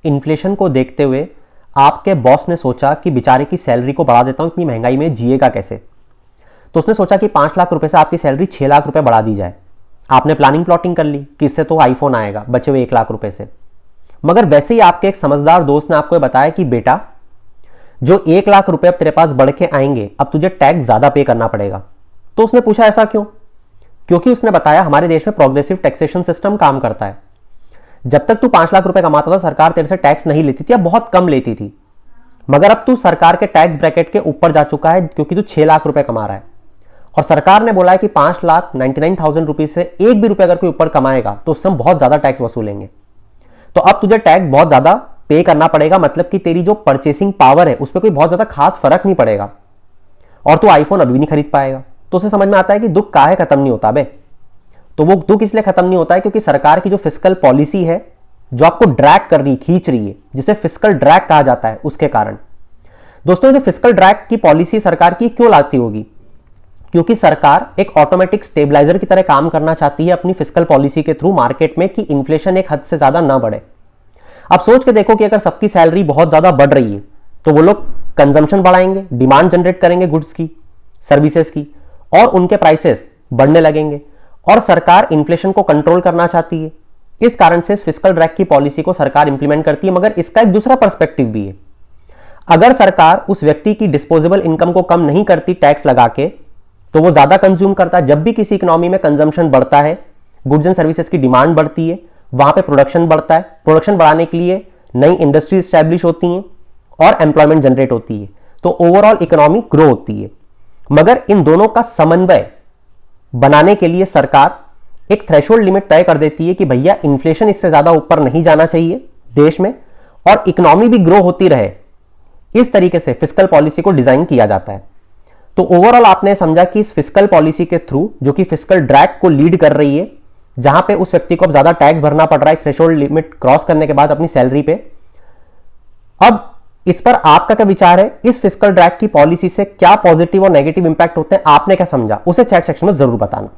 Inflation को देखते हुए आपके बॉस ने सोचा कि बेचारे की सैलरी को बढ़ा देता हूं, इतनी महंगाई में जिएगा कैसे। तो उसने सोचा कि 5 लाख रुपए से आपकी सैलरी 6 लाख रुपए बढ़ा दी जाए। आपने प्लानिंग प्लॉटिंग कर ली कि इससे तो आईफोन आएगा बचे हुए 1 लाख रुपए से। मगर वैसे ही आपके एक समझदार दोस्त ने आपको बताया कि बेटा, जो 1 लाख रुपए अब तेरे पास बढ़ के आएंगे, अब तुझे टैक्स ज्यादा पे करना पड़ेगा। तो उसने पूछा ऐसा क्यों? क्योंकि उसने बताया हमारे देश में प्रोग्रेसिव टैक्सेशन सिस्टम काम करता है। जब तक तू 5 लाख रुपए कमाता था, सरकार तेरे से टैक्स नहीं लेती थी या बहुत कम लेती थी। मगर अब तू सरकार के टैक्स ब्रैकेट के ऊपर जा चुका है क्योंकि तू 6 लाख रुपए कमा रहा है। और सरकार ने बोला है कि 5,99,000 रुपीज से एक भी रुपए अगर कोई ऊपर कमाएगा तो उससे हम बहुत ज्यादा टैक्स वसूलेंगे। तो अब तुझे टैक्स बहुत ज्यादा पे करना पड़ेगा, मतलब कि तेरी जो परचेसिंग पावर है उस पर कोई बहुत ज्यादा खास फर्क नहीं पड़ेगा और तू आईफोन अभी भी नहीं खरीद पाएगा। तो उसे समझ में आता है कि दुख काहे खत्म नहीं होता बे। तो वो दुख इसलिए खत्म नहीं होता है क्योंकि सरकार की जो फिस्कल पॉलिसी है, जो आपको ड्रैग कर रही, खींच रही है, जिसे फिस्कल ड्रैग कहा जाता है, उसके कारण। दोस्तों, जो फिस्कल ड्रैग की पॉलिसी सरकार की क्यों लाती होगी? क्योंकि सरकार एक ऑटोमेटिक स्टेबलाइजर की तरह काम करना चाहती है अपनी फिस्कल पॉलिसी के थ्रू मार्केट में, कि इन्फ्लेशन एक हद से ज्यादा ना बढ़े। अब सोच के देखो कि अगर सबकी सैलरी बहुत ज्यादा बढ़ रही है तो वो लोग कंजम्पशन बढ़ाएंगे, डिमांड जनरेट करेंगे गुड्स की, सर्विसेज की, और उनके प्राइसेस बढ़ने लगेंगे। और सरकार इन्फ्लेशन को कंट्रोल करना चाहती है, इस कारण से इस फिस्कल ड्रैग की पॉलिसी को सरकार इंप्लीमेंट करती है। मगर इसका एक दूसरा पर्सपेक्टिव भी है। अगर सरकार उस व्यक्ति की डिस्पोजेबल इनकम को कम नहीं करती टैक्स लगा के, तो वो ज्यादा कंज्यूम करता है। जब भी किसी इकोनॉमी में कंजम्पशन बढ़ता है, गुड्स एंड सर्विसेज की डिमांड बढ़ती है, वहां पे प्रोडक्शन बढ़ता है। प्रोडक्शन बढ़ाने के लिए नई इंडस्ट्री स्टैब्लिश होती हैं और एम्प्लॉयमेंट जनरेट होती है, तो ओवरऑल इकोनॉमी ग्रो होती है। मगर इन दोनों का समन्वय बनाने के लिए सरकार एक थ्रेशोल्ड लिमिट तय कर देती है कि भैया इन्फ्लेशन इससे ज्यादा ऊपर नहीं जाना चाहिए देश में, और इकोनॉमी भी ग्रो होती रहे। इस तरीके से फिस्कल पॉलिसी को डिजाइन किया जाता है। तो ओवरऑल आपने समझा कि इस फिस्कल पॉलिसी के थ्रू, जो कि फिस्कल ड्रैग को लीड कर रही है, जहां पे उस व्यक्ति को अब ज्यादा टैक्स भरना पड़ रहा है थ्रेशोल्ड लिमिट क्रॉस करने के बाद अपनी सैलरी पे। अब इस पर आपका क्या विचार है? इस फिस्कल ड्रैग की पॉलिसी से क्या पॉजिटिव और नेगेटिव इंपैक्ट होते हैं? आपने क्या समझा? उसे चैट सेक्शन में जरूर बताना।